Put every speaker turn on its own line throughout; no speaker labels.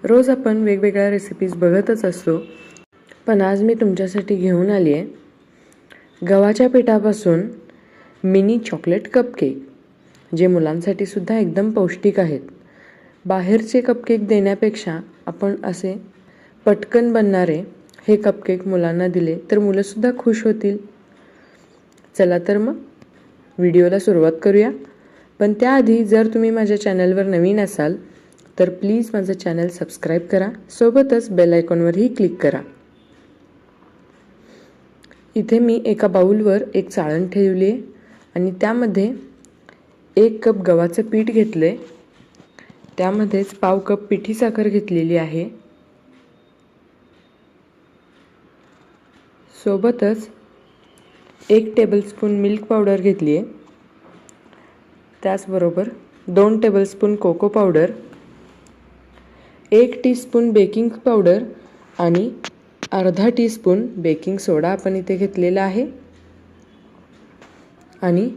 रोज आपण वेगवेगळ्या रेसिपीज बघतच असतो, पण आज मी तुमच्यासाठी घेऊन आली आहे गव्हाच्या पिठापासून मिनी चॉकलेट कपकेक, जे मुलांसाठी सुद्धा एकदम पौष्टिक आहेत. बाहेरचे कपकेक देण्यापेक्षा आपण असे पटकन बनणारे हे कपकेक मुलांना दिले तर मुलंसुद्धा खुश होतील. चला तर मग व्हिडिओला सुरुवात करूया. पण त्याआधी जर तुम्ही माझ्या चॅनलवर नवीन असाल तर प्लीज माझं चॅनल सबस्क्राईब करा, सोबतच बेल आयकॉनवरही क्लिक करा. इथे मी एका बाउलवर एक चाळण ठेवली आहे आणि त्यामध्ये 1 कप गव्हाचं पीठ घेतलं आहे. त्यामध्येच पाव कप पिठी साखर घेतलेली आहे. सोबतच 1 टेबलस्पून मिल्क पावडर घेतली आहे. त्याचबरोबर 2 tablespoon cocoa powder, 1 teaspoon baking powder आणि अर्धा टीस्पून बेकिंग सोडा आपण इथे घेतलेला आहे आणि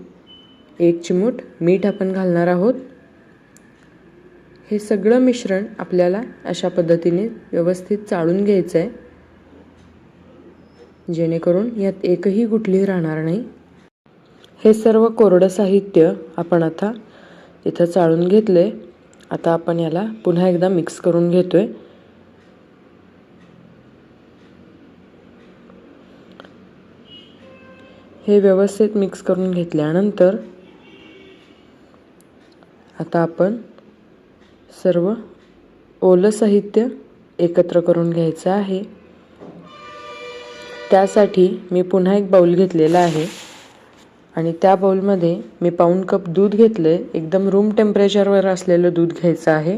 1 चिमूट मीठ आपण घालणार आहोत. हे सगळं मिश्रण आपल्याला अशा पद्धतीने व्यवस्थित चाळून घ्यायचं आहे, जेणेकरून यात एकही गुठली राहणार नाही. हे सर्व कोरडं साहित्य आपण आता इथं चाळून घेतलंय. आता आपण याला पुन्हा एकदा मिक्स करून घेतोय. हे व्यवस्थित मिक्स करून घेतल्यानंतर आता आपण सर्व ओलं साहित्य एकत्र करून घ्यायचं आहे. त्यासाठी मी पुन्हा एक बाउल घेतलेला आहे आणि त्या बाउलमध्ये मी पाऊण कप दूध घेतलंय. एकदम रूम टेम्परेचरवर असलेलं दूध घ्यायचं आहे.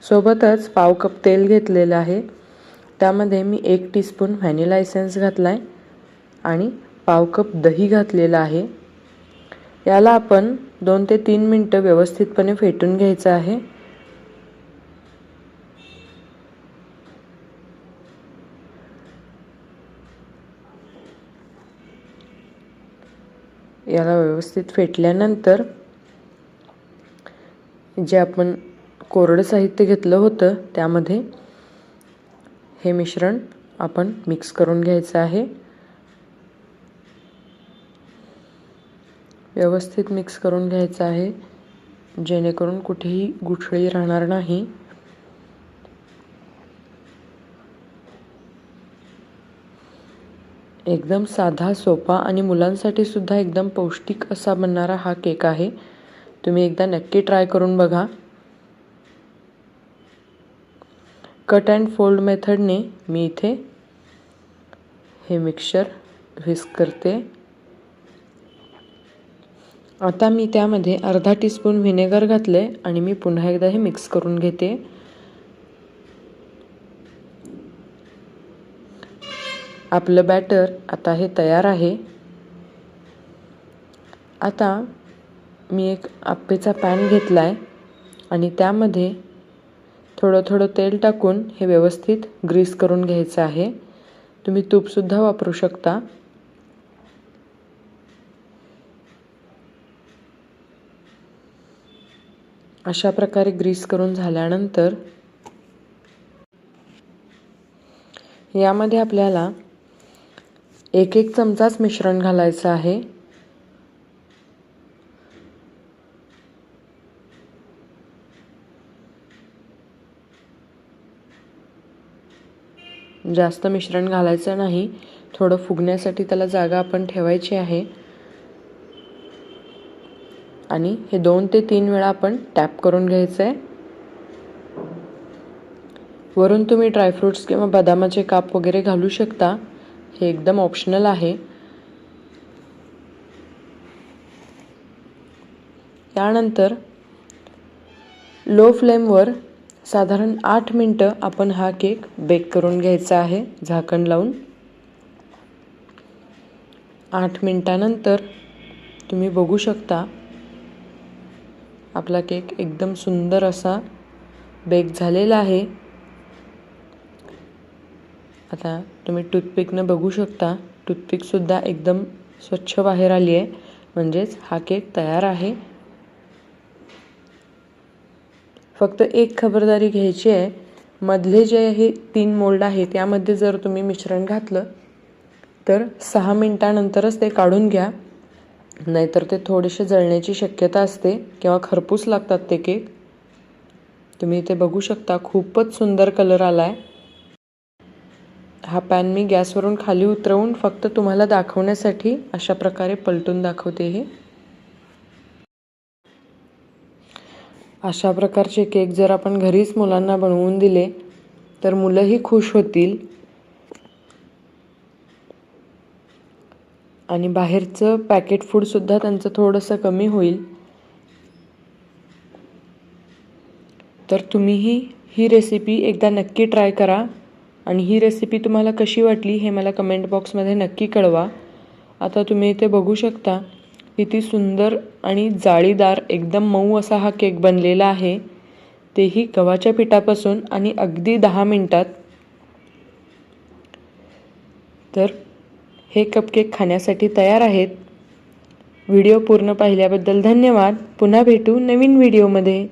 सोबतच पाव कप तेल घेतलेलं आहे. त्यामध्ये मी 1 टीस्पून व्हॅनिला एसेन्स घातलाय आणि पाव कप दही घातलेलं आहे. याला आपण 2 ते 3 मिनिटं व्यवस्थितपणे फेटून घ्यायचं आहे. याला व्यवस्थित फेटल्यानंतर जे आपण कोरडं साहित्य घेतलं होतं त्यामध्ये हे मिश्रण आपण मिक्स करून घ्यायचं आहे. व्यवस्थित मिक्स करून घ्यायचं आहे, जेणेकरून कुठेही गुठळी राहणार नाही. एकदम साधा, सोपा आणि मुलांसाठी सुद्धा एकदम पौष्टिक असा बनणारा हा केक आहे. तुम्ही एकदा नक्की ट्राय करून बघा. कट अँड फोल्ड मेथडने मी इथे हे मिक्सचर व्हिस्क करते. आता मी त्यामध्ये अर्धा टीस्पून व्हिनेगर घातले आणि मी पुन्हा एकदा हे मिक्स करून घेते. आपलं बॅटर आता हे तयार आहे. आता मी एक आप्पेचा पॅन घेतलाय आणि त्यामध्ये थोडं थोडं तेल टाकून हे व्यवस्थित ग्रीस करून घ्यायचं आहे. तुम्ही तूपसुद्धा वापरू शकता. अशा प्रकारे ग्रीस करून झाल्यानंतर यामध्ये आपल्याला 1 चमचाच मिश्रण घालायचं आहे. जास्त मिश्रण घालायचं नाही, थोडं फुगण्यासाठी त्याला जागा आपण ठेवायची आहे. आणि हे 2 ते 3 वेळा आपण टॅप करून घ्यायचं आहे. वरून तुम्ही ड्रायफ्रुट्स किंवा बदामाचे काप वगैरे घालू शकता. हे एकदम ऑप्शनल आहे. त्यानंतर लो फ्लेमवर साधारण 8 मिनिटं आपण हा केक बेक करून घ्यायचा आहे, झाकण लावून. 8 मिनिटानंतर तुम्ही बघू शकता आपला केक एकदम सुंदर असा बेक झालेला आहे. आता तुम्ही टूथपिकनं बघू शकता, टूथपिकसुद्धा एकदम स्वच्छ बाहेर आली आहे, म्हणजेच हा केक तयार आहे. फक्त एक खबरदारी घ्यायची आहे, मधले जे हे 3 मोल्ड आहे त्यामध्ये जर तुम्ही मिश्रण घातलं तर 6 मिनिटानंतरच ते काढून घ्या, नाहीतर ते थोडेसे जळण्याची शक्यता असते किंवा खरपूस लागतात ते केक. तुम्ही इथे बघू शकता खूपच सुंदर कलर आलाय. हा पॅन मी गॅसवरून खाली उतरवून फक्त तुम्हाला दाखवण्यासाठी अशा प्रकारे पलटून दाखवते. हे अशा प्रकारचे केक जर आपण घरीच मुलांना बनवून दिले तर मुलंही खुश होतील आणि बाहेरचं पॅकेट फूडसुद्धा त्यांचं थोडंसं कमी होईल. तर तुम्हीही ही रेसिपी एकदा नक्की ट्राय करा आणि ही रेसिपी तुम्हाला कशी वाटली हे मला कमेंट बॉक्समध्ये नक्की कळवा. आता तुम्ही इथे बघू शकता किती सुंदर आणि जाळीदार एकदम मऊ असा हा केक बनलेला आहे, तेही गव्हाच्या पिठापासून आणि अगदी 10 मिनिटात. तर हे कपकेक खाण्यासाठी तयार आहेत. व्हिडिओ पूर्ण पाहिल्याबद्दल धन्यवाद. पुन्हा भेटू नवीन व्हिडिओमध्ये.